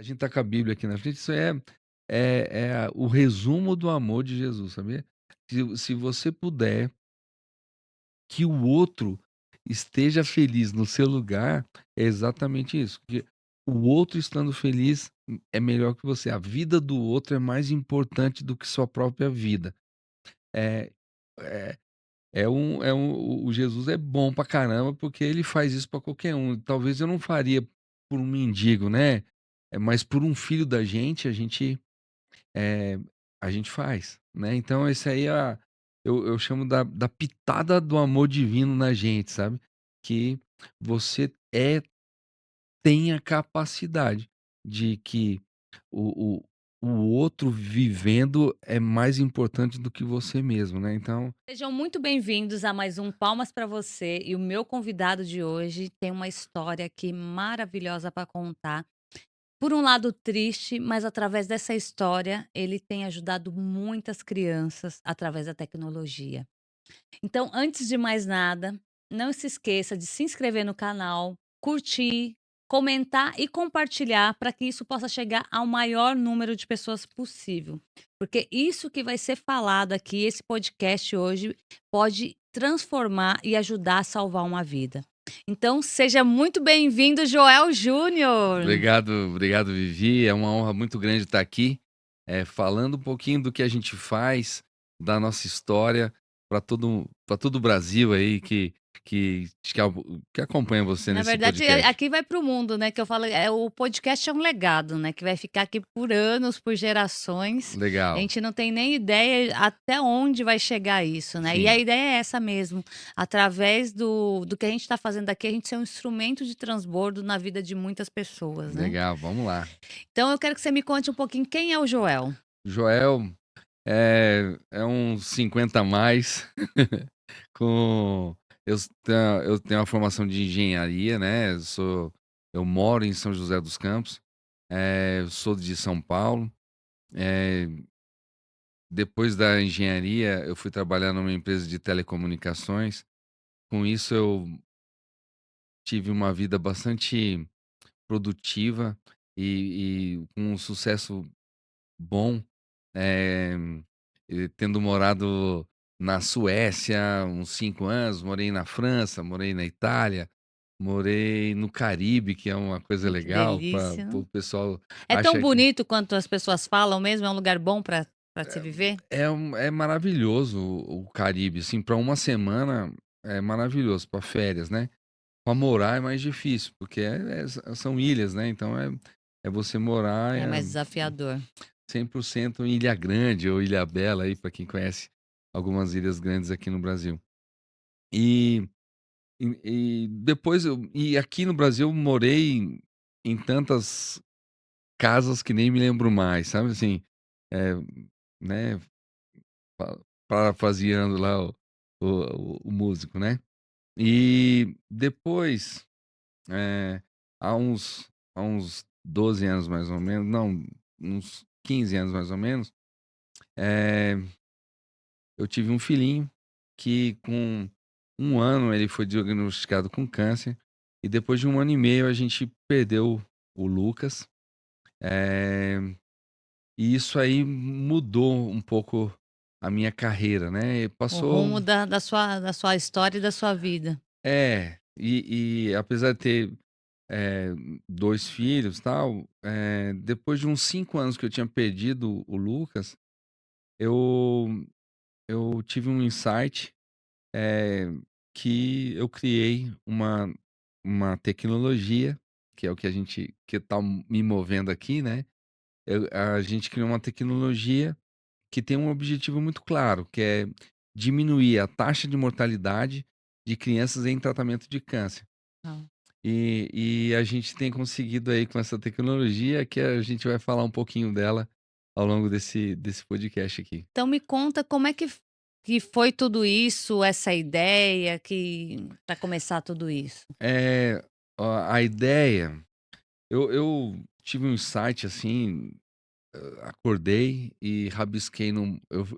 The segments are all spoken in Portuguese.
A gente tá com a Bíblia aqui na frente, isso é o resumo do amor de Jesus, sabia? Se você puder que o outro esteja feliz no seu lugar, é exatamente isso, porque o outro estando feliz, é melhor que você. A vida do outro é mais importante do que sua própria vida. É é o Jesus é bom pra caramba, porque ele faz isso pra qualquer um. Talvez eu não faria por um mendigo, né, mas por um filho da gente, eh, a gente faz, né. Então esse aí eu chamo da pitada do amor divino na gente, sabe. Que você tem a capacidade de que o o o outro vivendo é mais importante do que você mesmo, né, então Sejam muito bem-vindos a mais um Palmas para Você. E o meu convidado de hoje tem uma história aqui maravilhosa para contar. Por um lado triste, mas através dessa história ele tem ajudado muitas crianças através da tecnologia. Então, antes de mais nada, não se esqueça de se inscrever no canal, curtir, comentar e compartilhar para que isso possa chegar ao maior número de pessoas possível. Porque isso que vai ser falado aqui, esse podcast hoje, pode transformar e ajudar a salvar uma vida. Então, seja muito bem-vindo, Joel Júnior. obrigado, obrigado, Vivi. É uma honra muito grande estar aqui, falando um pouquinho do que a gente faz, da nossa história, para todo o Brasil aí que acompanha você Na nesse verdade, podcast. aqui vai para o mundo, né, que eu falo, o podcast é um legado, né, que vai ficar aqui por anos, por gerações. A Legal, gente não tem nem ideia até onde vai chegar isso, né. E a sim, ideia é essa mesmo, através do que a gente está fazendo aqui, a gente ser um instrumento de transbordo na vida de muitas pessoas, né. legal, vamos lá. Então eu quero que você me conte um pouquinho quem é o Joel. Joel é uns 50 a mais, com eu tenho uma formação de engenharia, né, eu moro em São José dos Campos, eu sou de São Paulo. Eh, Depois da engenharia, eu fui trabalhar numa empresa de telecomunicações. Com isso, eu tive uma vida bastante produtiva e com um sucesso bom, eh, tendo morado na Suécia uns 5 anos, morei na França, morei na Itália, morei no Caribe, que é uma coisa Que legal, para delícia. o pessoal É tão acha que bonito quanto as pessoas falam mesmo? É um lugar bom para se viver? é maravilhoso o Caribe, assim, para uma semana é maravilhoso, para férias, né. Para morar é mais difícil, porque são ilhas, né, então é você morar É mais desafiador. 100% em Ilha Grande ou Ilha Bela aí, para quem conhece algumas ilhas grandes aqui no Brasil. E e depois aqui no Brasil eu morei em tantas casas que nem me lembro mais, sabe, assim, eh, né, parafraseando lá o músico, né. E depois, há uns 12 anos mais ou menos, não, uns 15 anos mais ou menos, eh, eu tive um filhinho que com 1 ano ele foi diagnosticado com câncer, e depois de 1 ano e meio a gente perdeu o Lucas, eh, e isso aí mudou um pouco a minha carreira, né, O passou. rumo da sua história e da sua vida. E apesar de ter, 2 filhos, tal, depois de uns 5 anos que eu tinha perdido o Lucas, eu eu tive um insight, eh, que eu criei uma tecnologia, que é o que tá me movendo aqui, né. A gente criou uma tecnologia que tem um objetivo muito claro, que é diminuir a taxa de mortalidade de crianças em tratamento de câncer. Ah. E a gente tem conseguido aí com essa tecnologia, que a gente vai falar um pouquinho dela ao longo desse podcast aqui. Então me conta como é que foi tudo isso, essa ideia que para começar tudo isso? É, a ideia, eu tive um insight, assim, acordei e rabisquei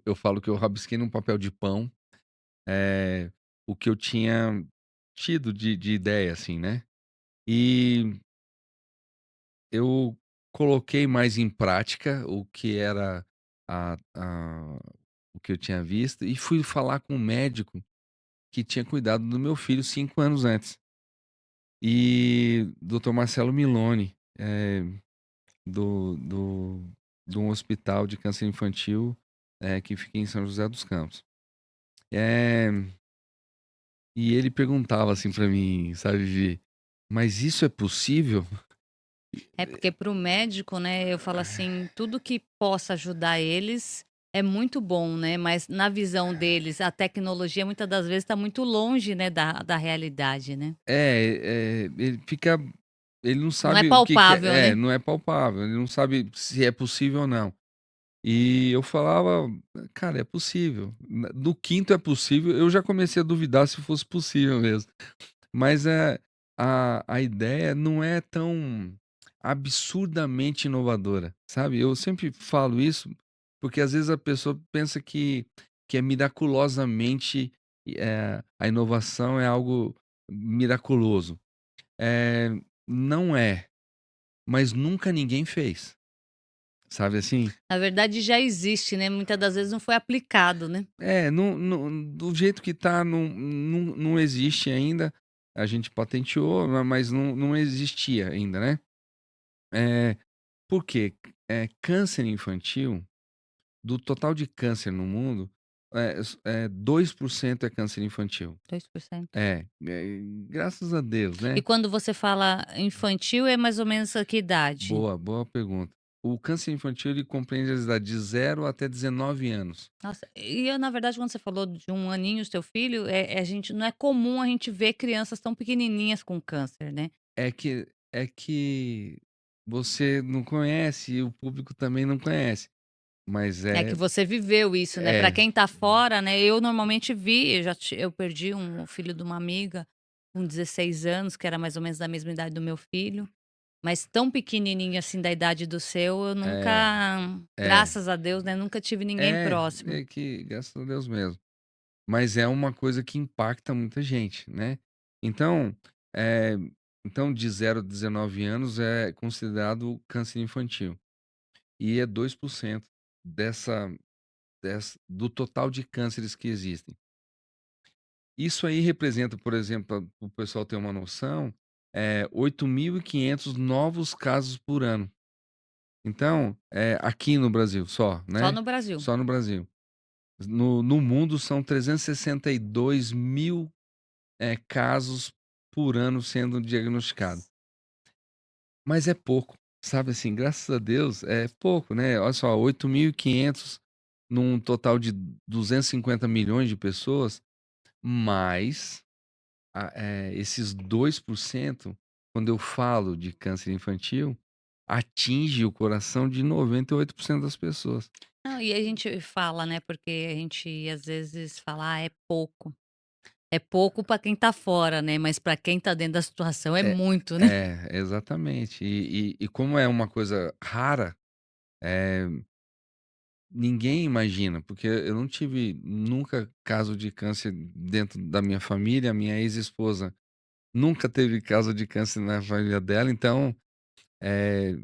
eu falo que eu rabisquei num papel de pão, o que eu tinha tido de ideia, assim, né. E eu coloquei mais em prática o que era a o que eu tinha visto e fui falar com um médico que tinha cuidado do meu filho 5 anos antes. E Dr. Marcelo Miloni, do do de um hospital de câncer infantil, que fica em São José dos Campos. Eh, e ele perguntava assim pra mim, sabe, "Mas isso é possível?" É porque para o médico, né, eu falo assim, tudo que possa ajudar eles é muito bom, né, mas na visão deles, a tecnologia muitas das vezes está muito longe, né, da realidade, né. Ele não Não é sabe o que palpável, né. não é palpável, ele não sabe se é possível ou não. E eu falava: "Cara, é possível". No quinto é possível, eu já comecei a duvidar se fosse possível mesmo. Mas, a ideia não é tão absurdamente inovadora, sabe. Eu sempre falo isso, porque às vezes a pessoa pensa que é miraculosamente, a inovação é algo miraculoso. Não é, mas nunca ninguém fez, sabe assim? Na verdade já existe, né, muitas das vezes não foi aplicado, né. Do jeito que tá, não existe ainda. A gente patenteou, mas não existia ainda, né. Eh, por quê? Câncer infantil, do total de câncer no mundo, 2% é câncer infantil. 2%. Graças a Deus, E né. quando você fala infantil, é mais ou menos a que idade? Boa pergunta. O câncer infantil, ele compreende as idades de 0 até 19 anos. Nossa, e eu na verdade quando você falou de um aninho, seu filho, a gente não é comum a gente ver crianças tão pequenininhas com câncer, né. É que você não conhece e o público também não conhece, mas É que você viveu isso, né, pra é, quem tá fora, né, eu normalmente vi, eu perdi um filho de uma amiga com 16 anos, que era mais ou menos da mesma idade do meu filho, mas tão pequenininho assim da idade do seu, eu é, nunca, é, graças a Deus, né, nunca tive ninguém é, próximo. é que graças a Deus mesmo. Mas é uma coisa que impacta muita gente, né. Então, eh, então de 0 a 19 anos é considerado câncer infantil, e é 2% dessa do total de cânceres que existem. Isso aí representa, por exemplo, para o pessoal ter uma noção, 8.500 novos casos por ano. Então, aqui no Brasil só, Só né, no Brasil. só no Brasil. No mundo são 362.000 casos por ano sendo diagnosticado. Mas é pouco, sabe, assim, graças a Deus é pouco, né, olha só, 8.500 num total de 250 milhões de pessoas, mas esses 2%, quando eu falo de câncer infantil, atinge o coração de 98% das pessoas. Não, e a gente fala, né, porque a gente às vezes fala: "Ah, é pouco". É pouco pra quem tá fora, né, mas pra quem tá dentro da situação é É, muito, né. exatamente. E como é uma coisa rara, eh, ninguém imagina, porque eu não tive nunca caso de câncer dentro da minha família, a minha ex-esposa nunca teve caso de câncer na família dela, então, eh,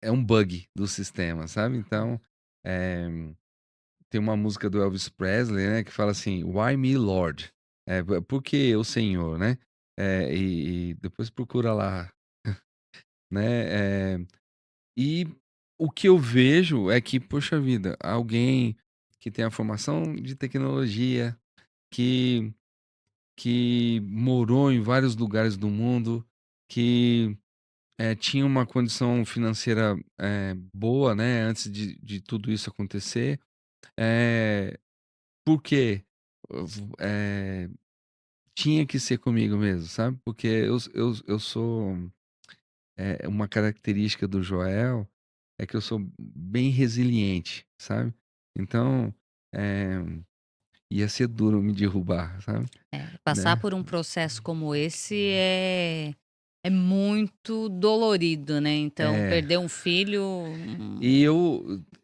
é um bug do sistema, sabe. Então, eh, tem uma música do Elvis Presley, né, que fala assim: "Why me Lord?", "Por que eu Senhor?", né. E depois procura lá, né. E o que eu vejo é que, poxa vida, alguém que tem a formação de tecnologia, que morou em vários lugares do mundo, que, tinha uma condição financeira, boa, né, antes de tudo isso acontecer. Eh, por quê? Tinha que ser comigo mesmo, sabe, porque eu sou, uma característica do Joel é que eu sou bem resiliente, sabe. Então, eh, ia ser duro me derrubar, sabe, É, passar né. por um processo como esse é muito dolorido, né, então É. perder um filho, E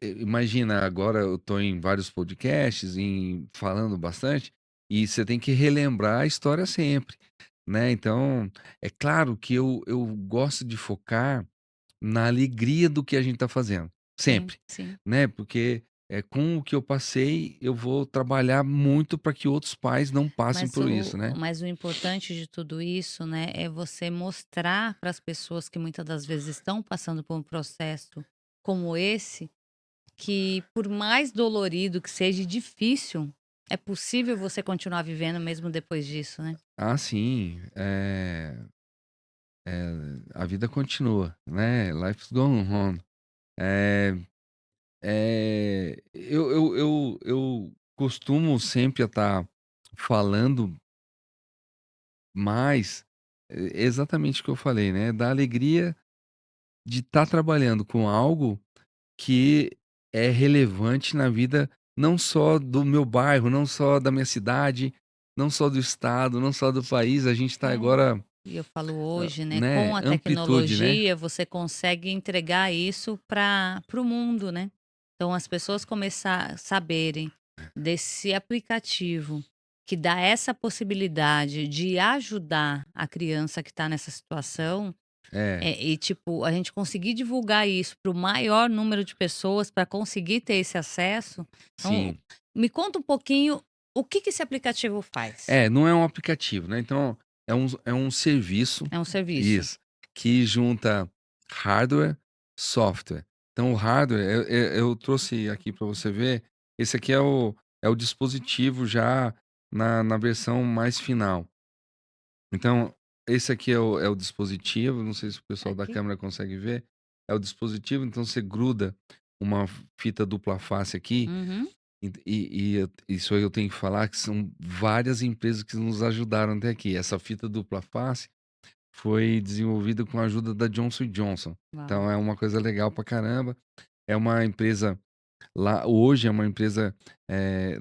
imagina, agora eu tô em vários podcasts, falando bastante, e você tem que relembrar a história sempre, né. Então, é claro que eu gosto de focar na alegria do que a gente está fazendo, Sim, sempre, sim. né, porque, com o que eu passei, eu vou trabalhar muito para que outros pais não passem Mas por o isso, né. mas o importante de tudo isso, né, é você mostrar para as pessoas que muitas das vezes estão passando por um processo como esse, que por mais dolorido que seja e difícil, é possível você continuar vivendo mesmo depois disso, né. Ah, sim, a vida continua, né, life's going on. Eh eu costumo sempre estar falando mais, exatamente o que eu falei, né, da alegria de estar trabalhando com algo que é relevante na vida não só do meu bairro, não só da minha cidade, não só do estado, não só do país, a gente está É. agora, E eu falo hoje, né, né, com a amplitude, né. tecnologia você consegue entregar isso para o mundo, né. Então as pessoas começar a saberem desse aplicativo que dá essa possibilidade de ajudar a criança que está nessa situação, É, e tipo, a gente conseguir divulgar isso para o maior número de pessoas para conseguir ter esse acesso. Então, sim. me conta um pouquinho o que que esse aplicativo faz? É, não é um aplicativo, né, então é um serviço, É um serviço. isso, que junta hardware, software. Então o hardware, eu trouxe aqui para você ver, esse aqui é o dispositivo já na versão mais final. Então, esse aqui é o dispositivo, não sei se o pessoal da Aqui? câmera consegue ver, é o dispositivo, então você gruda uma fita dupla face aqui, Uhum. isso aí eu tenho que falar que são várias empresas que nos ajudaram até aqui. Essa fita dupla face foi desenvolvida com a ajuda da Johnson& Johnson. Uau. Então é uma coisa legal pra caramba. É uma empresa lá hoje é uma empresa,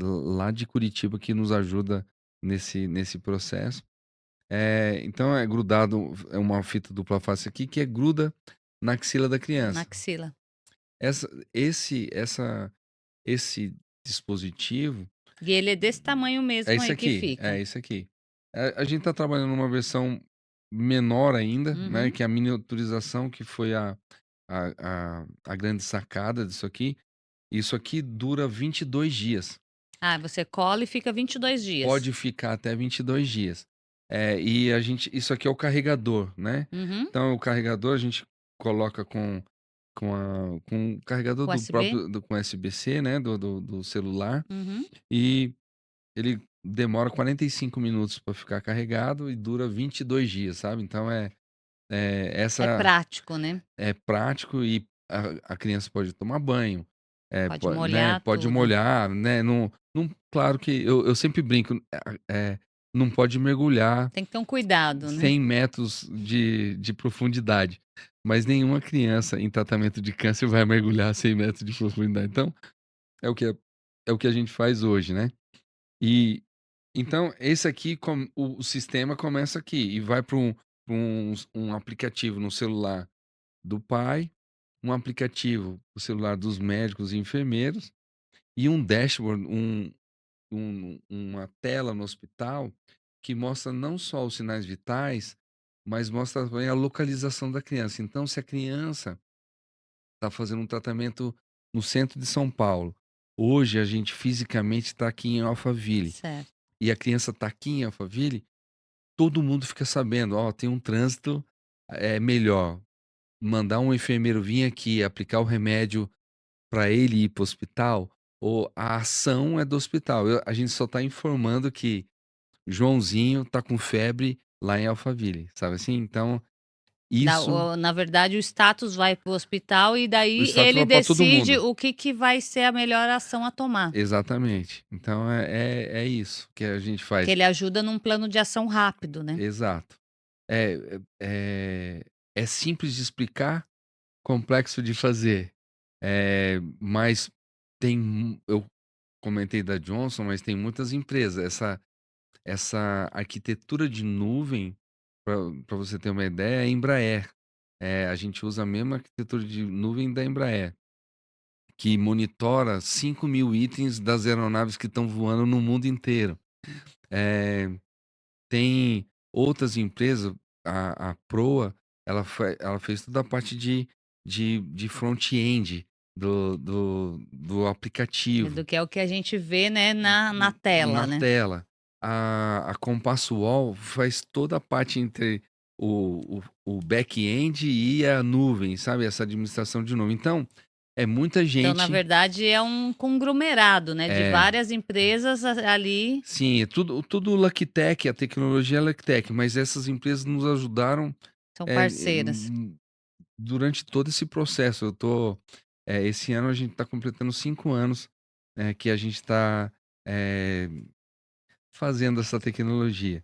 lá de Curitiba que nos ajuda nesse processo. Então é grudado é uma fita dupla face aqui que gruda na axila da Na criança. axila. Essa esse essa esse dispositivo E ele é desse tamanho é mesmo esse aí que aqui, fica. é esse aqui. A gente tá trabalhando numa versão menor ainda, né, Uhum. que é a miniaturização, que foi a grande sacada disso aqui. Isso aqui dura 22 dias, Ah, você cola e fica 22 dias. pode ficar até 22 dias. E a gente isso aqui é o carregador, né. Uhum. Então o carregador a gente coloca com o carregador do USB? próprio com USB-C, né, do celular, Uhum. e ele demora 45 minutos para ficar carregado e dura 22 dias, sabe. Então É essa prático, né. é prático e a criança pode tomar banho, Pode né, molhar pode tudo. molhar, né, não claro que eu sempre brinco, não pode mergulhar Tem que ter um cuidado, né. 100 metros de profundidade, mas nenhuma criança em tratamento de câncer vai mergulhar 100 metros de profundidade. Então, é o que é o que a gente faz hoje, né. E então esse aqui o sistema começa aqui e vai para um aplicativo no celular do pai, um aplicativo no celular dos médicos e enfermeiros e um dashboard, uma tela no hospital que mostra não só os sinais vitais, mas mostra também a localização da criança. Então, se a criança está fazendo um tratamento no centro de São Paulo, hoje a gente fisicamente está aqui em Alphaville Certo. e a criança está aqui em Alphaville, todo mundo fica sabendo, ó, tem um trânsito, melhor. Mandar um enfermeiro vir aqui aplicar o remédio para ele ir para o hospital, ou a ação é do hospital. A gente só está informando que Joãozinho tá com febre lá em Alphaville, sabe assim? Então, isso Na verdade, o status vai para o hospital e o daí status ele vai para todo decide mundo. o que que vai ser a melhor ação a tomar. Exatamente. Então é isso que a gente Que faz. ele ajuda num plano de ação rápido, né. Exato. É simples de explicar, complexo de fazer. Mas eu comentei da Johnson, mas tem muitas empresas. Essa arquitetura de nuvem, para você ter uma ideia, é a Embraer. A gente usa a mesma arquitetura de nuvem da Embraer, que monitora 5.000 itens das aeronaves que estão voando no mundo inteiro. Eh, Tem outras empresas, a Proa, ela fez toda a parte de de front-end do aplicativo. Do que é o que a gente vê, né, na tela, Na né. tela. A Compass Wall faz toda a parte entre o back-end e a nuvem, sabe, essa administração de nuvem. Então, é muita Então, na gente. verdade, é um conglomerado, né, de É, várias empresas ali sim, é tudo Lucky-Tech, a tecnologia é Lucky-Tech, mas essas empresas nos ajudaram, são eh, parceiras. durante todo esse processo. Esse ano a gente está completando 5 anos, que a gente está, eh, fazendo essa tecnologia.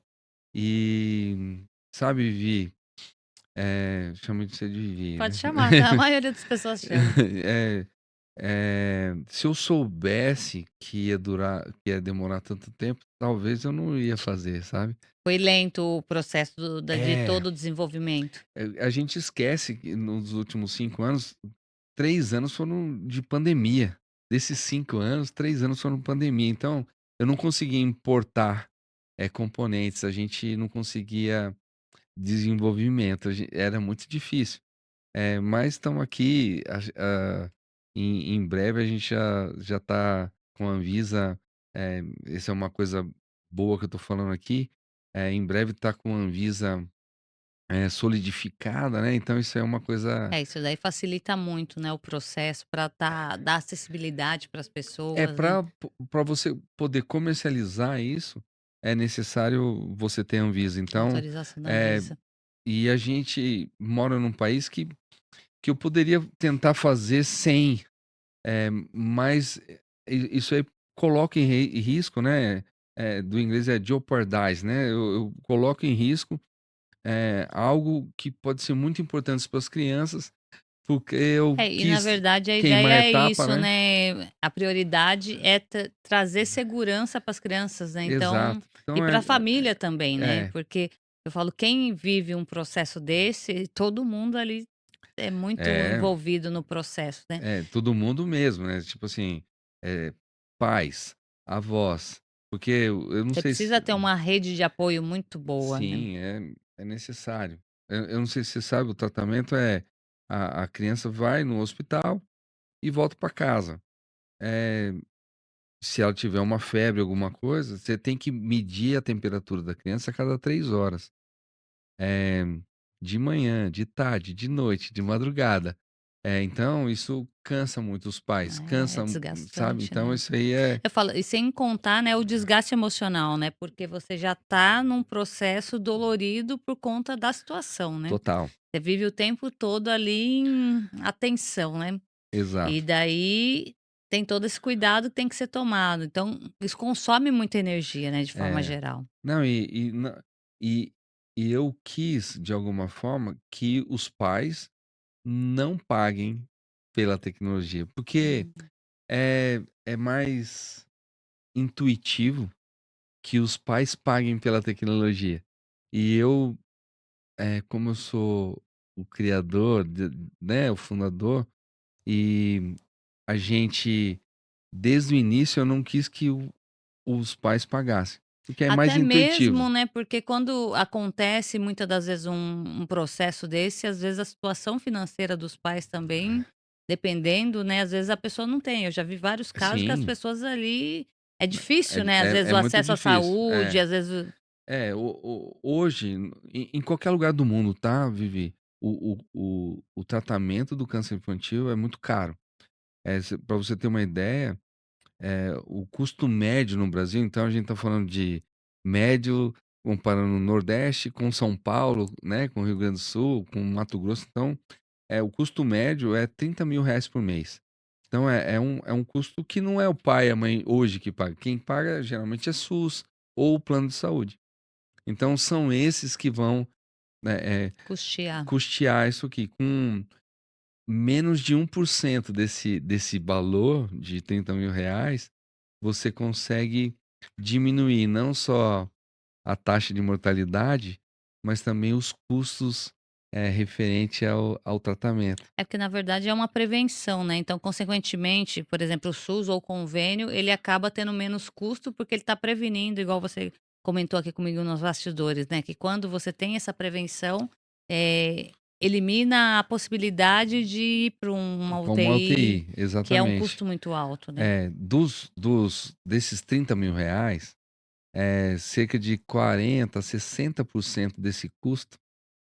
E, sabe, Vivi, chamo de você de Vivi, Pode né. chamar, tá, a maioria das pessoas chama. Eh se eu soubesse que ia demorar tanto tempo, talvez eu não ia fazer, sabe. Foi lento o processo de É, todo o desenvolvimento. a gente esquece que nos últimos 5 anos, 3 anos foram de pandemia. Desses 5 anos, 3 anos foram pandemia, então eu não conseguia importar, componentes, a gente não conseguia desenvolvimento, era muito difícil. Mas estamos aqui, em breve a gente já está com a Anvisa, isso é uma coisa boa que eu estou falando aqui, em breve está com a Anvisa, solidificada, né, então isso é uma coisa. É, isso daí facilita muito, né, o processo para dar acessibilidade para as pessoas, né, Para você poder comercializar isso, é necessário você ter Anvisa, então, autorização da eh, Anvisa. e a gente mora num país que eu poderia tentar fazer sem. Mas isso aí coloca em risco, né, do inglês é jeopardize, né, eu coloco em risco, algo que pode ser muito importante para as crianças, porque eu É, e na quis verdade a queimar ideia a é etapa, isso, né. né, a prioridade é trazer segurança para as crianças, né, então Exato. e Então para a família também, né, é, porque eu falo, quem vive um processo desse, todo mundo ali é muito é, envolvido no processo, né. todo mundo mesmo, né, tipo assim, pais, avós, porque eu não Você sei se. precisa ter uma rede de apoio muito boa, né. Sim, é necessário. Eu não sei se você sabe, o tratamento é a criança vai no hospital e volta para casa. Eh, Se ela tiver uma febre, alguma coisa, você tem que medir a temperatura da criança a cada 3 horas. Eh, de manhã, de tarde, de noite, de madrugada. Então isso cansa muito os pais, É cansa, sabe. desgastante, Então né. isso aí é Eu falo e sem contar, né, o desgaste emocional, né, porque você já tá num processo dolorido por conta da situação, né. total. Você vive o tempo todo ali em atenção, né. E Exato. daí tem todo esse cuidado que tem que ser tomado, então isso consome muita energia, né, de forma É. geral. Não, e e eu quis, de alguma forma, que os pais não paguem pela tecnologia, porque Hum. é mais intuitivo que os pais paguem pela tecnologia. E eu, como eu sou o criador, né, o fundador, e a gente, desde o início, eu não quis que os pais pagassem, porque é mais Até intuitivo. mesmo, né, porque quando acontece muitas das vezes um processo desse, às vezes a situação financeira dos pais também, dependendo, né, às vezes a pessoa não tem. Eu já vi vários casos que as Sim. pessoas ali é É difícil, né, às vezes é o muito acesso à difícil. saúde, às vezes Hoje, em qualquer lugar do mundo, tá, Vivi, o tratamento do câncer infantil é muito caro. Pra você ter uma ideia, o custo médio no Brasil, então a gente tá falando de médio, comparando o Nordeste com São Paulo, né, com Rio Grande do Sul, com Mato Grosso, então, o custo médio é R$ 30.000 por mês. Então é um custo que não é o pai e a mãe hoje que paga, quem paga geralmente é SUS ou o plano de saúde. Então são esses que vão, né, custear. custear isso aqui. Com menos de 1% desse valor de R$ 30.000, você consegue diminuir não só a taxa de mortalidade, mas também os custos, referente ao tratamento. É porque na verdade é uma prevenção, né, então consequentemente, por exemplo, o SUS ou o convênio, ele acaba tendo menos custo, porque ele está prevenindo, igual você comentou aqui comigo nos bastidores, né, que quando você tem essa prevenção, eh, elimina a possibilidade de ir para uma Pra uma UTI, UTI, que é um exatamente. custo muito alto, né. Desses R$ 30.000, cerca de 40 a 60% desse custo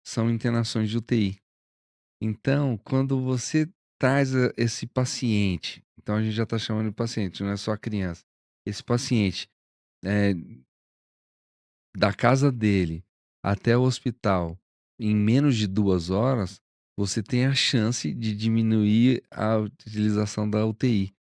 são internações de UTI. Então, quando você traz esse paciente, então a gente já está chamando de paciente, não é só a criança. Esse paciente, eh, da casa dele até o hospital em menos de 2 horas, você tem a chance de diminuir a utilização da UTI.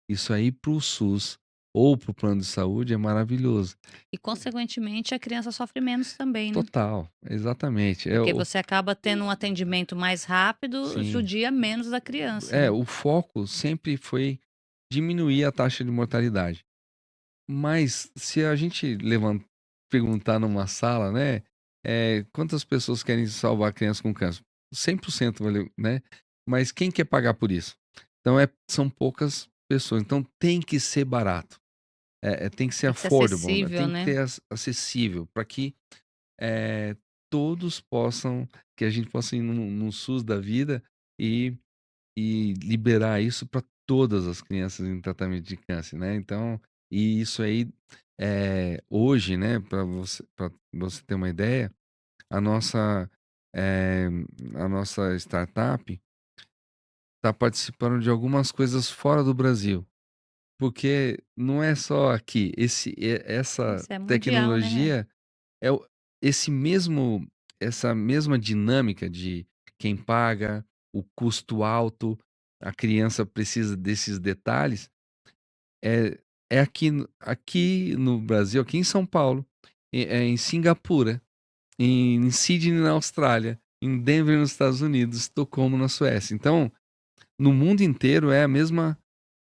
Isso aí para o SUS ou para o plano de saúde é maravilhoso. E consequentemente a criança sofre menos também, né. Total, exatamente. Porque você acaba tendo um atendimento mais rápido, Sim. judia menos da criança, É, né. o foco sempre foi diminuir a taxa de mortalidade. Mas se a gente perguntar numa sala, né, quantas pessoas querem salvar crianças com câncer? 100% valeu, né, mas quem quer pagar por isso? Então são poucas pessoas, então tem que ser barato, tem que ser Tem que ser affordable, né, acessível, tem que né. ter acessível para que, eh, todos possam que a gente possa ir num SUS da vida e liberar isso para todas as crianças em tratamento de câncer, né, então e isso aí, hoje, né, para você ter uma ideia, a nossa, eh, a nossa startup está participando de algumas coisas fora do Brasil, porque não é só aqui, essa Isso é mundial, né. tecnologia é o esse mesmo essa mesma dinâmica de quem paga, o custo alto, a criança precisa desses detalhes, é é aqui no Brasil, aqui em São Paulo, em Singapura, em Sydney na Austrália, em Denver nos Estados Unidos, Estocolmo na Suécia. Então, no mundo inteiro é a mesma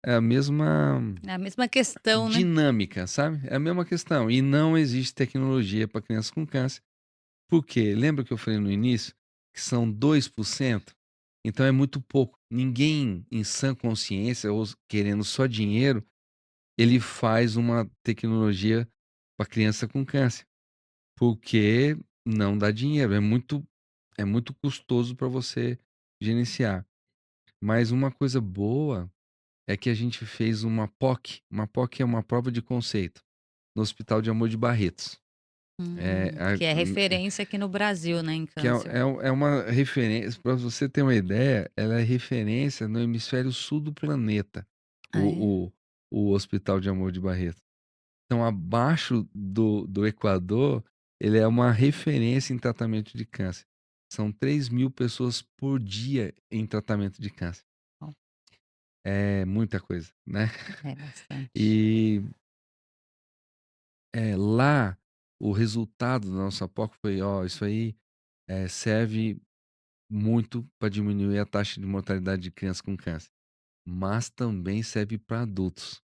É a mesma questão, né. dinâmica, sabe, é a mesma questão, e não existe tecnologia para crianças com câncer. Por quê? Lembra que eu falei no início que são 2%? Então é muito pouco. Ninguém em sã consciência ou querendo só dinheiro, ele faz uma tecnologia para criança com câncer, porque não dá dinheiro, é muito custoso para você gerenciar. Mas uma coisa boa é que a gente fez uma POC é uma prova de conceito, no Hospital de Amor de Barretos. É, Que é referência aqui no Brasil, né, em Que é câncer. é uma referência para você ter uma ideia, ela é referência no hemisfério sul do planeta, Ah, é? o o Hospital de Amor de Barreto. Então abaixo do Equador, ele é uma referência em tratamento de câncer. São 3.000 pessoas por dia em tratamento de câncer. Bom, É muita coisa, né. é bastante. E, lá, o resultado da nossa POC foi: "Ó, isso aí, serve muito para diminuir a taxa de mortalidade de crianças com câncer, mas também serve para adultos.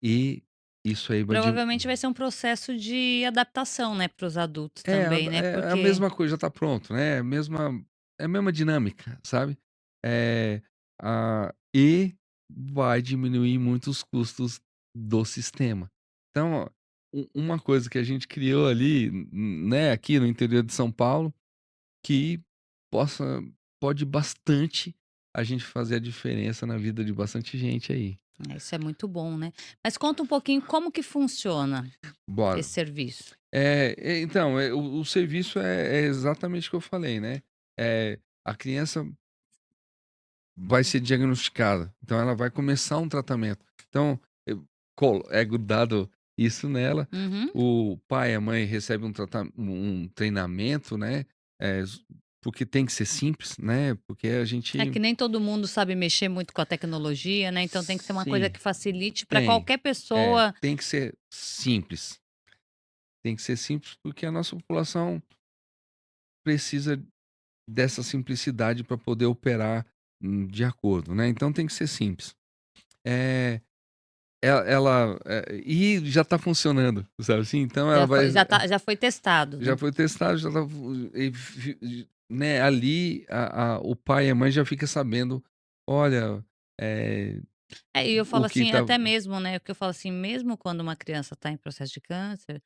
E isso aí vai di Provavelmente vai ser um processo de adaptação, né, para os adultos é a também, né, é a porque mesma coisa, já tá pronto, né, é a mesma dinâmica, sabe. E vai diminuir muito os custos do sistema. Então, ó, uma coisa que a gente criou ali, né, aqui no interior de São Paulo, que possa pode bastante a gente fazer a diferença na vida de bastante gente aí. isso é muito bom, né. Mas conta um pouquinho como que funciona Bora. esse serviço? Então, o serviço é exatamente o que eu falei, né. A criança vai ser diagnosticada, então ela vai começar um tratamento. Então, é grudado isso nela, Uhum. o pai e a mãe recebem um treinamento, né, porque tem que ser simples, né, porque a É gente que nem todo mundo sabe mexer muito com a tecnologia, né, então tem que ser uma coisa sim. que facilite para Tem. qualquer pessoa. Tem que ser simples. Tem que ser simples, porque a nossa população precisa dessa simplicidade para poder operar, de acordo, né, então tem que ser simples. Eh, e já está funcionando, sabe assim? Então ela vai Já foi testado, já né. foi testado, já tá né, ali o pai e a mãe já fica sabendo: "Olha, eh, É, e eu falo o que assim, tá". até mesmo, né, o que eu falo assim, mesmo quando uma criança está em processo de câncer,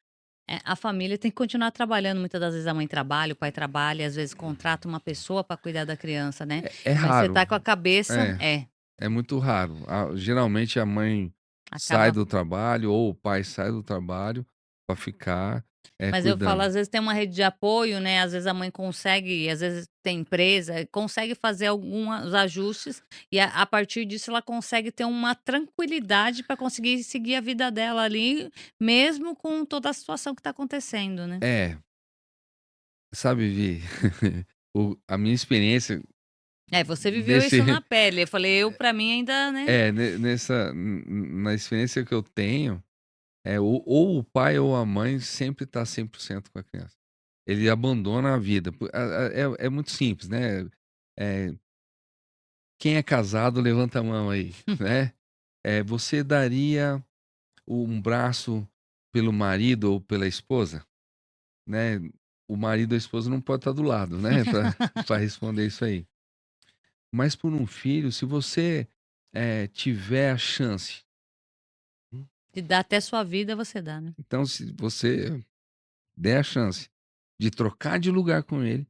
A família tem que continuar trabalhando, muitas das vezes a mãe trabalha, o pai trabalha, às vezes contrata uma pessoa para cuidar da criança, né. É Mas você raro. tá com a cabeça É, é muito raro. Geralmente a mãe sai acaba. do trabalho ou o pai sai do trabalho para ficar, Mas eu falo, cuidando. às vezes tem uma rede de apoio, né, às vezes a mãe consegue, às vezes tem empresa, consegue fazer alguns ajustes e a partir disso ela consegue ter uma tranquilidade para conseguir seguir a vida dela ali, mesmo com toda a situação que está acontecendo, né. É, sabe, Vi, a minha experiência É, você viveu nesse isso na pele, eu falei, eu para mim ainda, né. na experiência que eu tenho, ou o pai ou a mãe sempre tá 100% com a criança. Ele abandona a vida, é muito simples, né, eh, quem é casado levanta a mão aí, né. Você daria um braço pelo marido ou pela esposa? Né, o marido ou a esposa não pode estar do lado, né, para pra responder isso aí. Mas por um filho, se você, tiver a chance, De dar até sua vida, você dá, né. então se você der a chance de trocar de lugar com ele,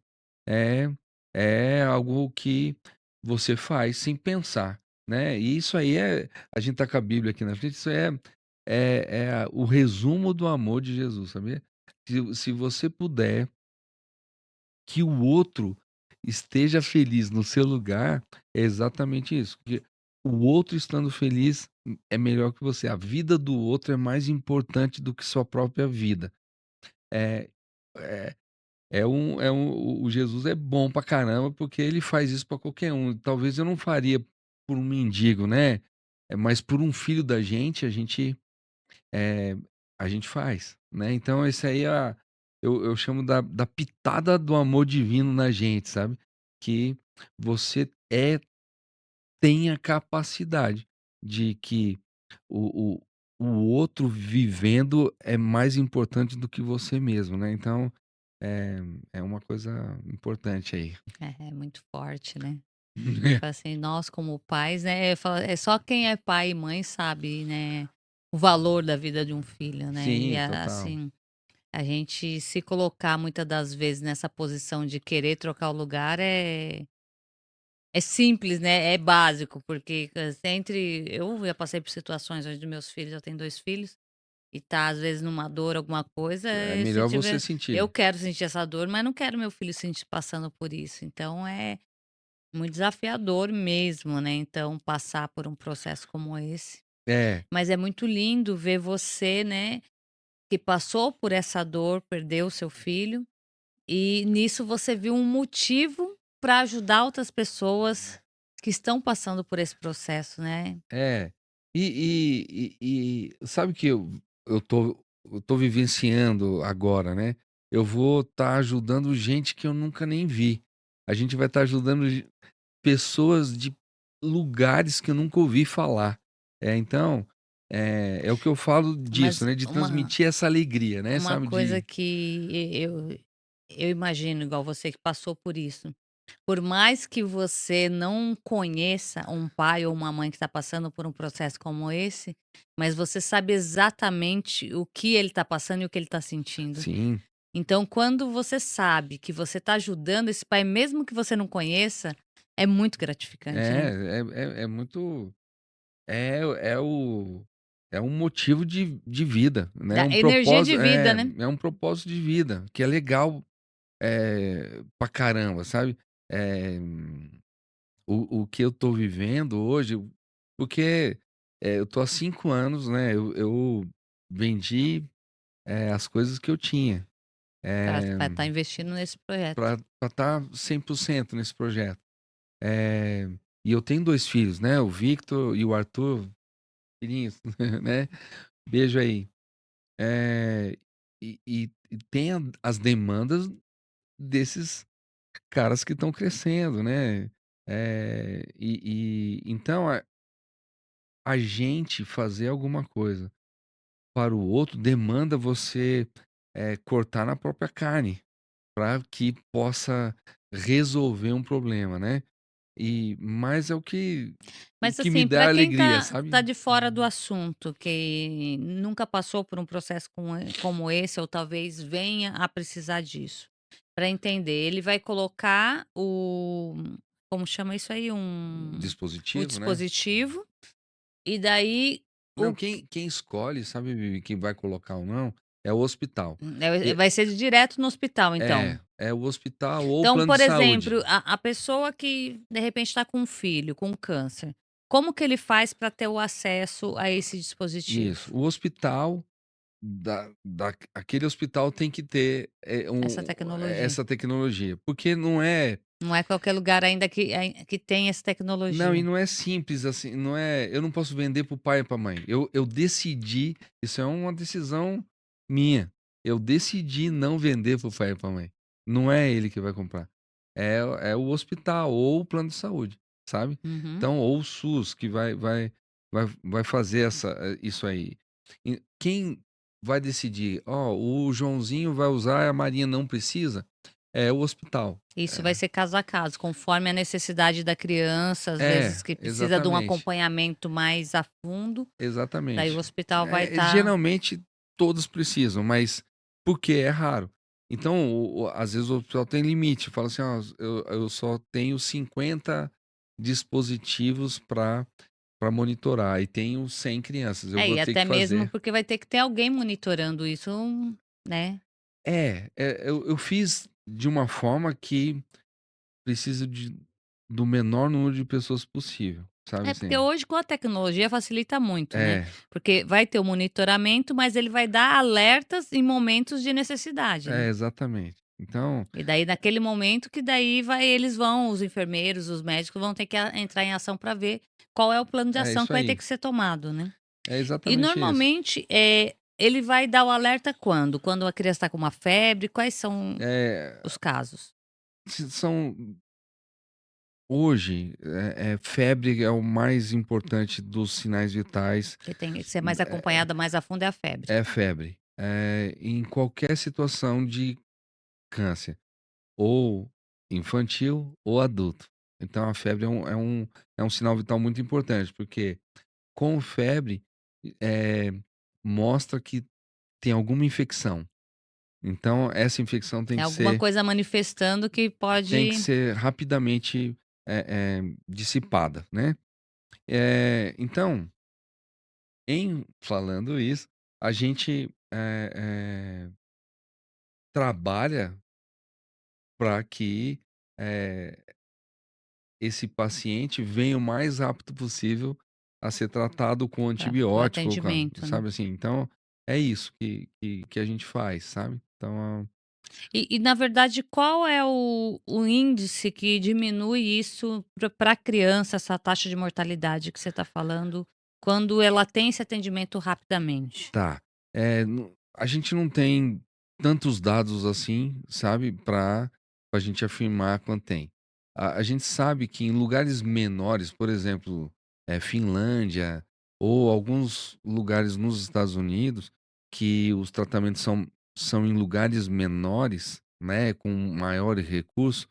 é é algo que você faz sem pensar, né. E isso aí a gente tá com a Bíblia aqui na frente, isso o resumo do amor de Jesus, sabia? Se você puder que o outro esteja feliz no seu lugar, é exatamente isso, porque o outro estando feliz, é melhor que você. A vida do outro é mais importante do que sua própria vida. É é o Jesus é bom pra caramba, porque ele faz isso pra qualquer um. Talvez eu não faria por um mendigo, né, mas por um filho da gente, eh, a gente faz, né. Então esse aí eu chamo da pitada do amor divino na gente, sabe. Que você tem a capacidade de que o o o outro vivendo é mais importante do que você mesmo, né. Então, é é uma coisa importante aí. É, é muito forte, né. Tipo assim, nós como pais, né, é só quem é pai e mãe sabe, né, o valor da vida de um filho, né. E Sim, total. assim, a gente se colocar muitas das vezes nessa posição de querer trocar o lugar é simples, né, é básico, porque entre eu já passei por situações onde meus filhos, eu tenho 2 filhos, e tá às vezes numa dor, alguma coisa, É se melhor você tiver eu sentir. quero sentir essa dor, mas não quero meu filho sentir passando por isso, então é muito desafiador mesmo, né, então passar por um processo como esse. É, Mas é muito lindo ver você, né, que passou por essa dor, perdeu o seu filho, e nisso você viu um motivo para ajudar outras pessoas que estão passando por esse processo, né. é. Sabe que eu tô vivenciando agora, né, eu vou estar ajudando gente que eu nunca nem vi. A gente vai estar ajudando pessoas de lugares que eu nunca ouvi falar. Então, é o que eu falo disso, Mas né, de transmitir essa alegria, né, uma sabe, coisa de que eu imagino, igual você que passou por isso. Por mais que você não conheça um pai ou uma mãe que está passando por um processo como esse, mas você sabe exatamente o que ele está passando e o que ele está sentindo. sim, Então, quando você sabe que você está ajudando esse pai, mesmo que você não conheça, é muito gratificante, né? é muito é o é um motivo de vida, né, Dá energia de vida, né? é um propósito de vida, que é legal, pra caramba, sabe. Eh o que eu tô vivendo hoje, porque, eu tô há 5 anos, né, eu vendi, as coisas que eu tinha, Para eh, estar investindo nesse projeto. pra estar 100% nesse projeto. Eh, e eu tenho 2 filhos, né, o Victor e o Arthur, filhinhos, né, beijo aí. Eh, e tem as demandas desses caras que estão crescendo, né, então a gente fazer alguma coisa para o outro demanda você, cortar na própria carne, para que possa resolver um problema, né. Mas é o Mas que me assim, dá para quem alegria, tá sabe. de fora do assunto, que nunca passou por um processo como esse ou talvez venha a precisar disso, para entender, ele vai colocar o como chama isso aí? O Dispositivo, né. dispositivo, e daí Não, o quem escolhe, sabe, Vivi, quem vai colocar ou não, é o hospital. E vai ser direto no hospital então? é o hospital ou o Então, plano de por saúde. exemplo, a pessoa que de repente está com um filho com câncer, como que ele faz para ter o acesso a esse Isso, dispositivo? o hospital aquele hospital tem que ter, Essa tecnologia. essa tecnologia, porque não é. Não é qualquer lugar ainda que tem essa Não, e tecnologia. não é simples assim, não é, eu não posso vender para o pai e para a mãe. Eu decidi, isso é uma decisão minha. Eu decidi não vender para o pai e para a mãe. Não é ele que vai comprar. É o hospital ou o plano de saúde, sabe. Uhum. Então ou o SUS que vai fazer isso aí. E quem vai decidir: "Ó, o Joãozinho vai usar, a Marinha não precisa", é o hospital. Isso vai ser caso a caso, conforme a necessidade da criança, às vezes que precisa de um Exatamente. acompanhamento mais a fundo, daí o Exatamente. hospital vai estar Geralmente todos precisam, mas porque é raro. Então, às vezes o hospital tem limite, fala assim: "Ó, eu só tenho 50 dispositivos para monitorar e tenho 100 crianças, eu vou e ter que até mesmo fazer". porque vai ter que ter alguém monitorando isso, né. Eu fiz de uma forma que precisa do menor número de pessoas possível, sabe É, porque assim? hoje com a tecnologia facilita muito, né, É, porque vai ter o monitoramento, mas ele vai dar alertas em momentos de necessidade, né. exatamente. Então, E daí naquele momento que daí eles vão, os enfermeiros, os médicos vão ter que entrar em ação para ver qual é o plano de é ação que isso vai ter aí. que ser tomado, né. É E exatamente isso. normalmente, ele vai dar o alerta quando? Quando a criança está com uma febre, quais são Eh, os casos? são hoje, febre é o mais importante dos sinais vitais, Que tem que ser mais acompanhada mais a fundo é a febre. é febre. Em qualquer situação de câncer, ou infantil ou adulto. Então a febre é um sinal vital muito importante, porque com febre, eh, mostra que tem alguma infecção. Então essa infecção É alguma coisa manifestando que tem que pode ser rapidamente, dissipada, né. Então, em falando isso, a gente, trabalha para que, eh, esse paciente venha o mais rápido possível a ser tratado com para o antibiótico, atendimento, né. sabe assim. Então, é isso que a gente faz, sabe. Então, E na verdade qual é o índice que diminui isso para a criança, essa taxa de mortalidade que você está falando, quando ela tem esse atendimento rapidamente? tá, a gente não tem tantos dados assim, sabe, pra gente afirmar quanto tem. A gente sabe que em lugares menores, por exemplo, Finlândia ou alguns lugares nos Estados Unidos, que os tratamentos são em lugares menores, né, com maiores recursos,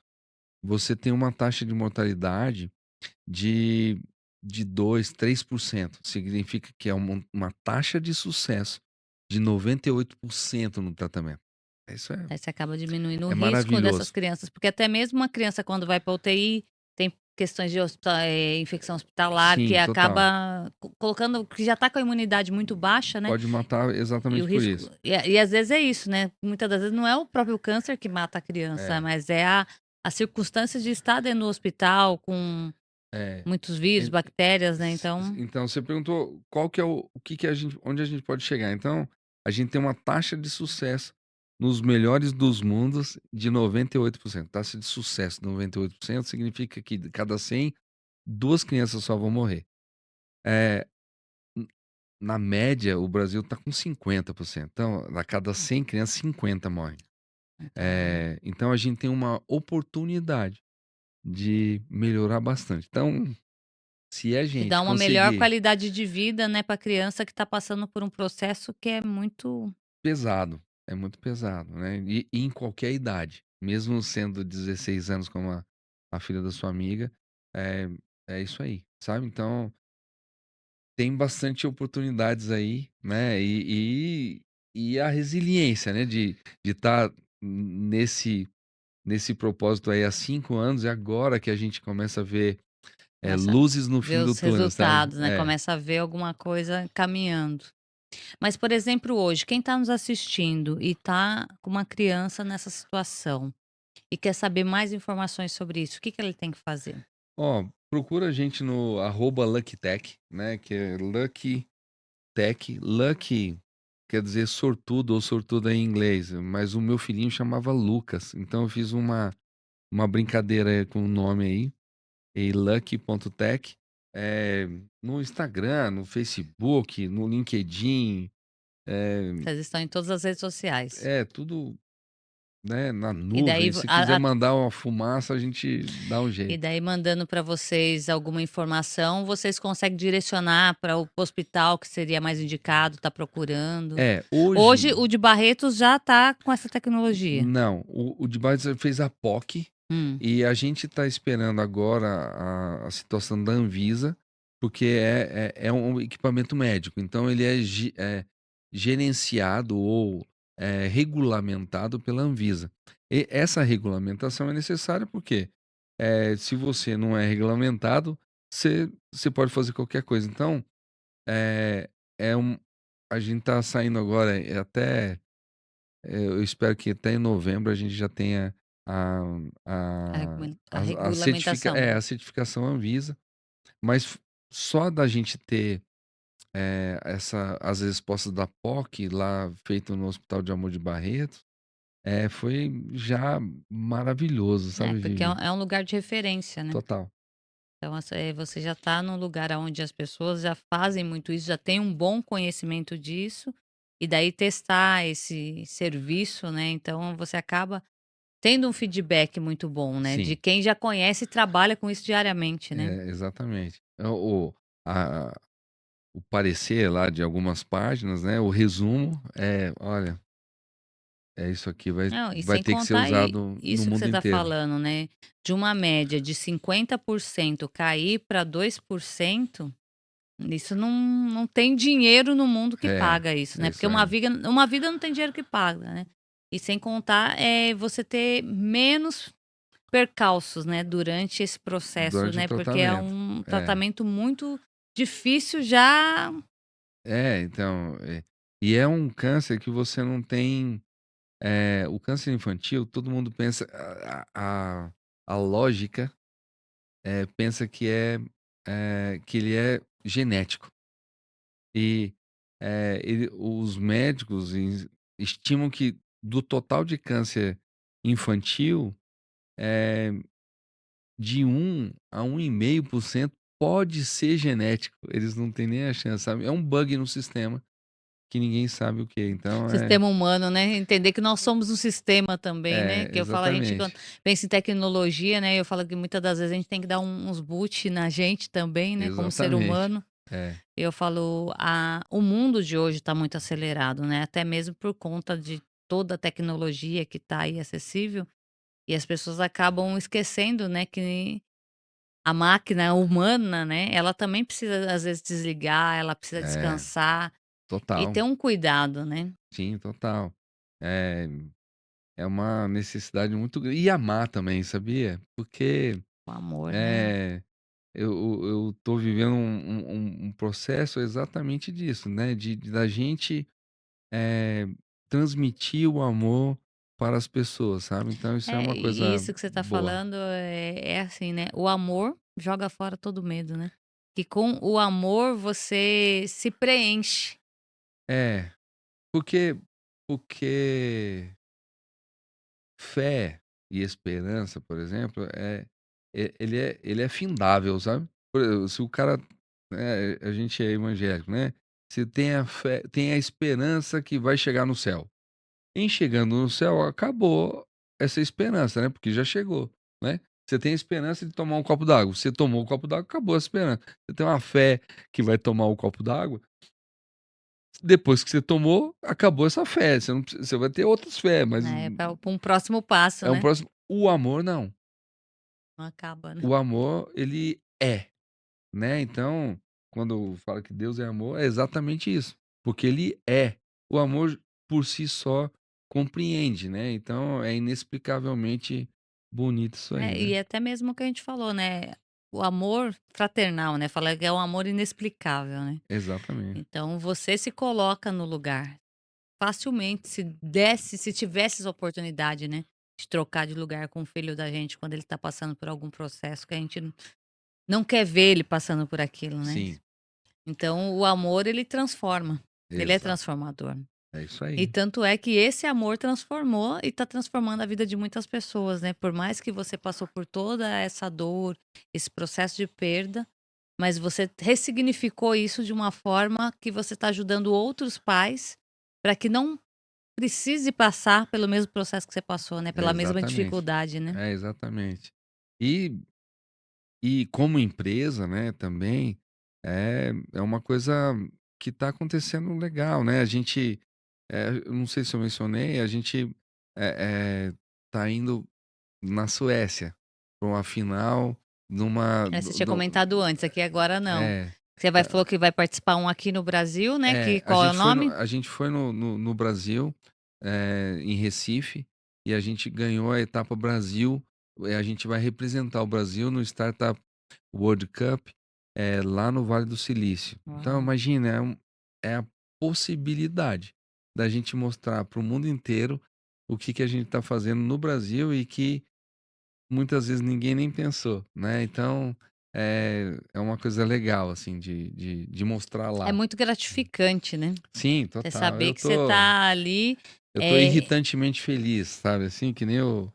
você tem uma taxa de mortalidade de de 2, 3%. Significa que é uma taxa de sucesso de 98% no tratamento. Isso Aí você acaba diminuindo o é risco dessas maravilhoso. crianças, porque até mesmo uma criança quando vai para UTI, tem questões de infecção hospitalar que Sim, total. acaba colocando que já está com a imunidade muito baixa, né, Pode matar e o exatamente por risco isso. e às vezes é isso, né, muitas das vezes não é o próprio câncer que mata a criança, É, mas é a as circunstâncias de estar dentro do hospital com é. muitos vírus, En bactérias, né, s então então você perguntou qual que é o que que a gente onde a gente pode chegar. Então, a gente tem uma taxa de sucesso nos melhores dos mundos de 98%. Taxa de sucesso de 98% significa que de cada 100, 2 crianças só vão morrer. Eh, n Na média, o Brasil está com 50%. Então, a cada 100 crianças, 50 morrem. então Então a gente tem uma oportunidade de melhorar bastante. Então, se a de gente dar uma melhor conseguir. qualidade de vida, né, para a criança que está passando por um processo que é muito Pesado, é muito pesado, né, e em qualquer idade, mesmo sendo 16 anos como a filha da sua amiga, É é isso aí, sabe. Então, tem bastante oportunidades aí, né, e a resiliência, né, de estar nesse propósito aí há 5 anos, e agora que a gente começa a ver, Começa a luzes no ver fim do os túnel, sabe. resultados, né, É. começa a ver alguma coisa caminhando. Mas, por exemplo, hoje, quem está nos assistindo e está com uma criança nessa situação e quer saber mais informações sobre isso, o que que ele tem que fazer? Ó, procura a gente no @luckytech, né, que é Lucky Tech. Lucky quer dizer sortudo ou sortuda em inglês, mas o meu filhinho chamava Lucas, então eu fiz uma brincadeira com o nome aí, e lucky.tech, no Instagram, no Facebook, no LinkedIn, eh, Vocês estão em todas as redes sociais. tudo, né, na E daí nuvem. vo Se quiser a mandar uma fumaça, a gente dá um e jeito. daí mandando para vocês alguma informação, vocês conseguem direcionar para o hospital que seria mais indicado, tá procurando. É, Hoje hoje o de Barretos já tá com essa tecnologia? não, o de base fez a POC, Hum, e a gente está esperando agora a situação da Anvisa, porque é um equipamento médico, então ele é gerenciado ou regulamentado pela Anvisa. E essa regulamentação é necessária porque, se você não é regulamentado, você pode fazer qualquer coisa. Então, eh, é um a gente está saindo agora, até eu espero que até em novembro a gente já tenha a a a regulamentação. a certificação Anvisa, mas só da gente ter, as respostas da POC lá feito no Hospital de Amor de Barretos, foi já maravilhoso, É, sabe, porque é Vivi. um lugar de referência, né. Total. Então você já está num lugar aonde as pessoas já fazem muito isso, já têm um bom conhecimento disso, e daí testar esse serviço, né, então você acaba tendo um feedback muito bom, né, de Sim, quem já conhece e trabalha com isso diariamente, né. exatamente. A o parecer lá de algumas páginas, né, o resumo olha, isso aqui Não, e vai sem ter que ser contar usado no isso que você mundo está inteiro. falando, né, de uma média de 50% cair para 2%. Isso não tem dinheiro no mundo que É, paga isso, é né, porque isso aí. uma vida não tem dinheiro que paga, né. E sem contar, você ter menos percalços, né, durante esse processo, Durante o né, porque é tratamento. um É. tratamento muito difícil já. Então, e é um câncer que você não tem, o câncer infantil, todo mundo pensa a lógica, pensa que ele é genético. E, os médicos estimam que do total de câncer infantil, eh, de 1 a 1,5% pode ser genético. Eles não têm nem a chance, sabe. É um bug no sistema que ninguém sabe o que é. Então Sistema humano, né, entender que nós somos um sistema também, né, que eu falo a gente quando exatamente, pensa em tecnologia, né, eu falo que muitas das vezes a gente tem que dar uns boot na gente também, né, como ser exatamente. humano. É, Eu falo, o mundo de hoje está muito acelerado, né, até mesmo por conta de toda a tecnologia que está aí acessível, e as pessoas acabam esquecendo, né, que a máquina humana, né, ela também precisa às vezes desligar, ela precisa é, descansar e total. ter um cuidado, né, Sim, total. É é uma necessidade muito grande e amar também, sabia? Porque, o amor, né. eh, eu tô vivendo um processo exatamente disso, né, de da gente, eh, transmitir o amor para as pessoas, sabe? Então isso é É, uma e coisa isso que você está boa. falando é assim, né, o amor joga fora todo medo, né. E com o amor você se preenche. É, porque fé e esperança, por exemplo, ele é findável, sabe. Por exemplo, se o cara, a gente é evangélico, né, você tem a fé, tem a esperança que vai chegar no céu. Em chegando no céu, acabou essa esperança, né, porque já chegou, né. Você tem a esperança de tomar um copo d'água, você tomou o copo d'água, acabou a esperança. Você tem uma fé que vai tomar o copo d'água, depois que você tomou, acabou essa fé, você não precisa, você vai ter outras fé, mas Né, pra um próximo passo, é um né. próximo. O amor não. Não acaba, né. O amor, ele é, né, então, quando fala que Deus é amor, é exatamente isso, porque ele é. O amor por si só compreende, né, então é inexplicavelmente bonito isso aí, É, né. e até mesmo o que a gente falou, né, o amor fraternal, né, fala que é um amor inexplicável, né. Exatamente. Então você se coloca no lugar. Facilmente, se tivesse essa oportunidade, né, de trocar de lugar com o filho da gente quando ele tá passando por algum processo que a gente não quer ver ele passando por aquilo, né. Sim, Então o amor ele transforma, ele é exato. transformador. É isso E aí. tanto é que esse amor transformou e tá transformando a vida de muitas pessoas, né, por mais que você passou por toda essa dor, esse processo de perda, mas você ressignificou isso de uma forma que você tá ajudando outros pais, para que não precise passar pelo mesmo processo que você passou, né, pela mesma Exatamente. dificuldade, né. É, exatamente. E como empresa, né, também, é uma coisa que está acontecendo legal, né, a gente, eu não sei se eu mencionei, a gente, tá indo na Suécia pra uma final numa É, você do tinha do comentado antes, aqui agora não. é. Você vai falou que vai participar um aqui no Brasil, né, que É, qual é o nome? a gente foi no Brasil, em Recife, e a gente ganhou a etapa Brasil, a gente vai representar o Brasil no Startup World Cup, lá no Vale do Silício. Então Uau. imagina, é a possibilidade da gente mostrar para o mundo inteiro o que que a gente está fazendo no Brasil e que muitas vezes ninguém nem pensou, né, então, é uma coisa legal, assim, de mostrar É lá. muito gratificante, né, Sim, você total. saber que você tá ali, Eu tô eh irritantemente feliz, sabe, assim, que nem o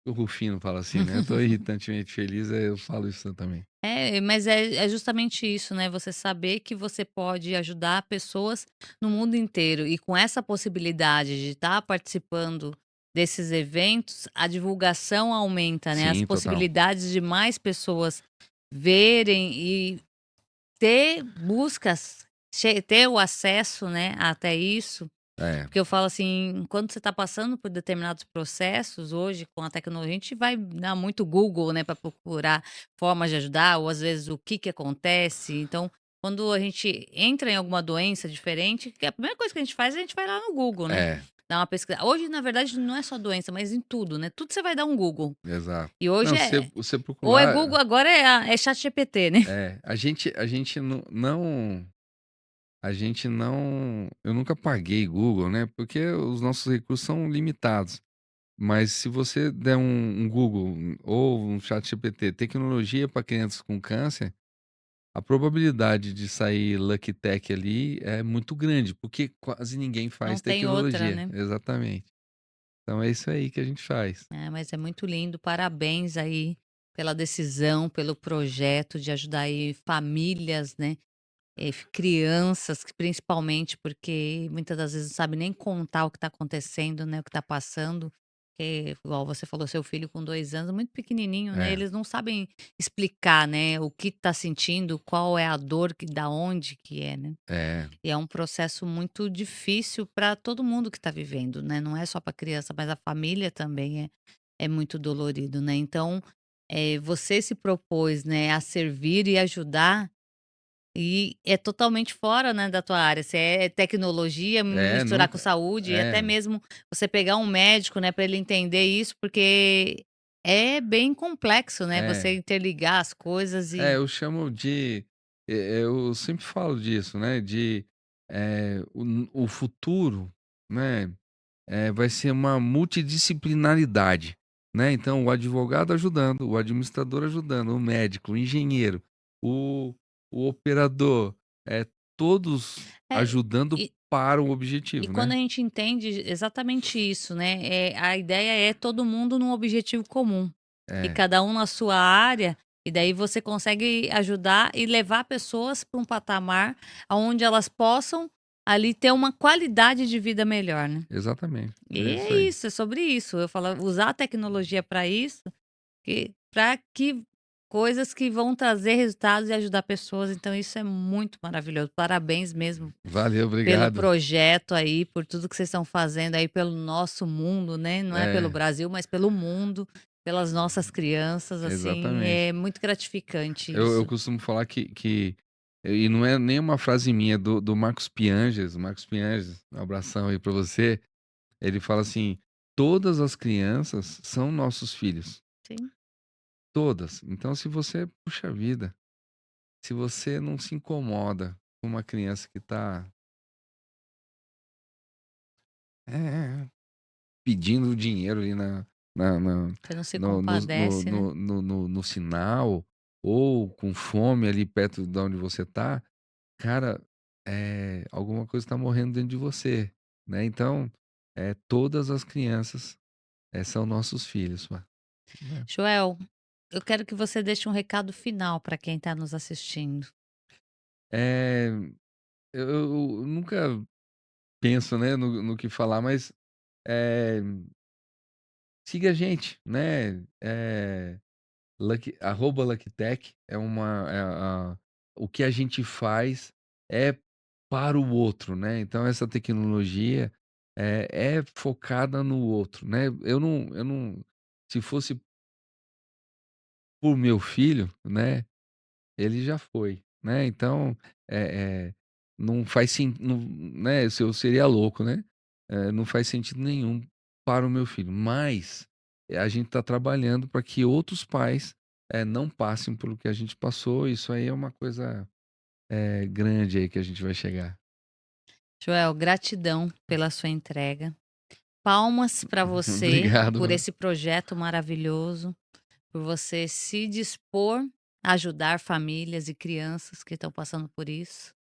o Rufino fala assim, né, eu tô irritantemente feliz, eu falo isso também. é, mas é justamente isso, né, você saber que você pode ajudar pessoas no mundo inteiro e com essa possibilidade de estar participando desses eventos, a divulgação aumenta, né, as Sim, total. possibilidades de mais pessoas verem e ter buscas, ter o acesso, né, até isso. É, Porque eu falo assim, quando você está passando por determinados processos, hoje com a tecnologia, a gente vai dar muito Google, né, para procurar formas de ajudar, ou às vezes o que que acontece. Então, quando a gente entra em alguma doença diferente, que a primeira coisa que a gente faz, a gente vai lá no Google, né, é, dar uma pesquisa. Hoje, na verdade, não é só doença, mas em tudo, né, tudo você vai dar um Google. exato. E hoje Não, é você ou é procurar Google, agora é ChatGPT, né. a gente não eu nunca paguei Google, né, porque os nossos recursos são limitados. Mas se você der um Google ou um ChatGPT, tecnologia para crianças com câncer, a probabilidade de sair Lucky Tech ali é muito grande, porque quase ninguém Não faz tem outra, tecnologia. né. Exatamente. Então é isso aí que a gente faz. É, mas é muito lindo. Parabéns aí pela decisão, pelo projeto de ajudar aí famílias, né? Crianças, que principalmente, porque muitas das vezes não sabe nem contar o que está acontecendo, né? O que está passando. Igual você falou, seu filho com 2 anos, muito pequenininho, né? É, Eles não sabem explicar, né? O que está sentindo, qual é a dor, que da onde que é, né? é, E é um processo muito difícil para todo mundo que está vivendo, né, não é só para criança, mas a família também é muito dolorido, né. Então, você se propôs, né, a servir e ajudar, e é totalmente fora, né, da tua área, você é tecnologia, misturar com nunca saúde e até é, mesmo você pegar um médico, né, para ele entender isso, porque é bem complexo, né, você é, interligar as coisas e eu chamo de eu sempre falo disso, né, de, o futuro, né. Vai ser uma multidisciplinaridade, né, então o advogado ajudando, o administrador ajudando, o médico, o engenheiro, o operador, todos é, ajudando e para o E objetivo, quando né. a gente entende exatamente isso, né, a ideia é todo mundo num objetivo comum, e É, cada um na sua área, e daí você consegue ajudar e levar pessoas para um patamar aonde elas possam ali ter uma qualidade de vida melhor, né. exatamente, é E é isso aí. isso, é sobre isso, eu falo usar a tecnologia para isso, para que coisas que vão trazer resultados e ajudar pessoas, então isso é muito maravilhoso. Parabéns mesmo Valeu, pelo obrigado. projeto aí, por tudo que vocês estão fazendo aí pelo nosso mundo, né, não é pelo É, Brasil, mas pelo mundo. pelas nossas crianças, assim, Exatamente. é muito gratificante Eu isso. costumo falar que e não é nem uma frase minha, do Marcos Pianges. Marcos Pianges, um abração aí pra você. Ele fala assim: "Todas as crianças são nossos filhos, Sim. todas". Então se você, puxa vida, se você não se incomoda com uma criança que tá, pedindo dinheiro ali na Você não se no nos no compadece, né. no no no no sinal, ou com fome ali perto da onde você tá, cara, alguma coisa tá morrendo dentro de você, né. Então, todas as crianças, são nossos filhos, né. Joel, eu quero que você deixe um recado final para quem está nos assistindo. Eh, eu nunca penso, né, no que falar, mas, eh, siga a gente, né, @LuckyTech é uma o que a gente faz é para o outro, né, então essa tecnologia é focada no outro, né. Eu não se fosse por meu filho, né, ele já foi, né, então, não faz não, né, se eu seria louco, né, não faz sentido nenhum para o meu filho, mas a gente está trabalhando para que outros pais, não passem pelo que a gente passou. Isso aí é uma coisa, grande aí que a gente vai chegar. Joel, gratidão pela sua entrega. Palmas para você por Obrigado. esse projeto maravilhoso, por você se dispor a ajudar famílias e crianças que estão passando por isso,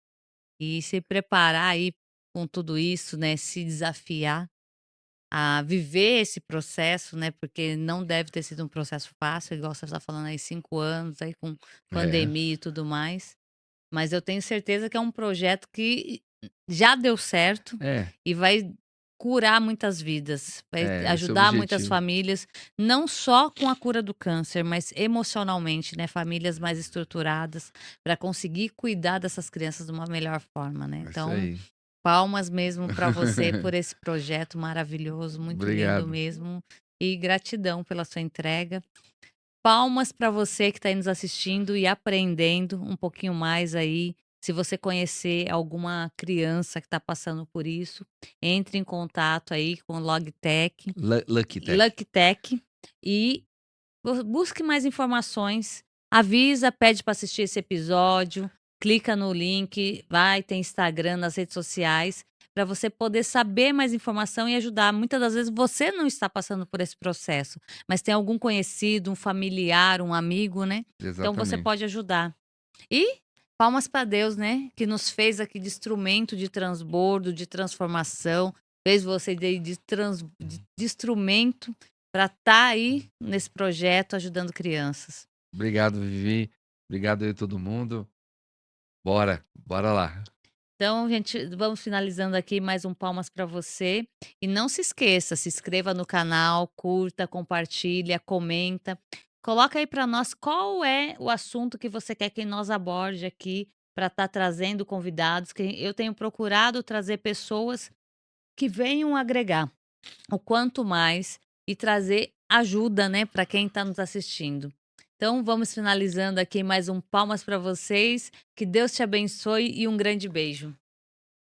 e se preparar aí com tudo isso, né, se desafiar a viver esse processo, né, porque não deve ter sido um processo fácil, igual você está falando aí, 5 anos aí com É, pandemia e tudo mais. Mas eu tenho certeza que é um projeto que já deu certo é, e vai curar muitas vidas, vai esse é o ajudar muitas objetivo. famílias, não só com a cura do câncer, mas emocionalmente, né, famílias mais estruturadas para conseguir cuidar dessas crianças de uma melhor forma, né. É isso Então, aí. palmas mesmo para você por esse projeto maravilhoso, muito lindo Obrigado. mesmo, e gratidão pela sua entrega. Palmas para você que está aí nos assistindo e aprendendo um pouquinho mais aí. Se você conhecer alguma criança que está passando por isso, entre em contato aí com o Logitech, Lucky Tech. Luckitech e busque mais informações. Avisa, pede para assistir esse episódio, clica no link, vai ter Instagram, nas redes sociais, para você poder saber mais informação e ajudar. Muitas das vezes você não está passando por esse processo, mas tem algum conhecido, um familiar, um amigo, né? Então você Exatamente. pode ajudar. E palmas para Deus, né? Que nos fez aqui de instrumento de transbordo, de transformação, fez você de instrumento para estar aí nesse projeto ajudando crianças. Obrigado, Vivi. Obrigado aí todo mundo. Bora, bora lá. Então, gente, vamos finalizando aqui mais um palmas para você. E não se esqueça, se inscreva no canal, curta, compartilha, comenta. Coloca aí para nós qual é o assunto que você quer que nós aborde aqui para estar trazendo convidados, que eu tenho procurado trazer pessoas que venham agregar o quanto mais e trazer ajuda, né, para quem está nos assistindo. Então, vamos finalizando aqui mais um palmas para vocês. Que Deus te abençoe e um grande beijo.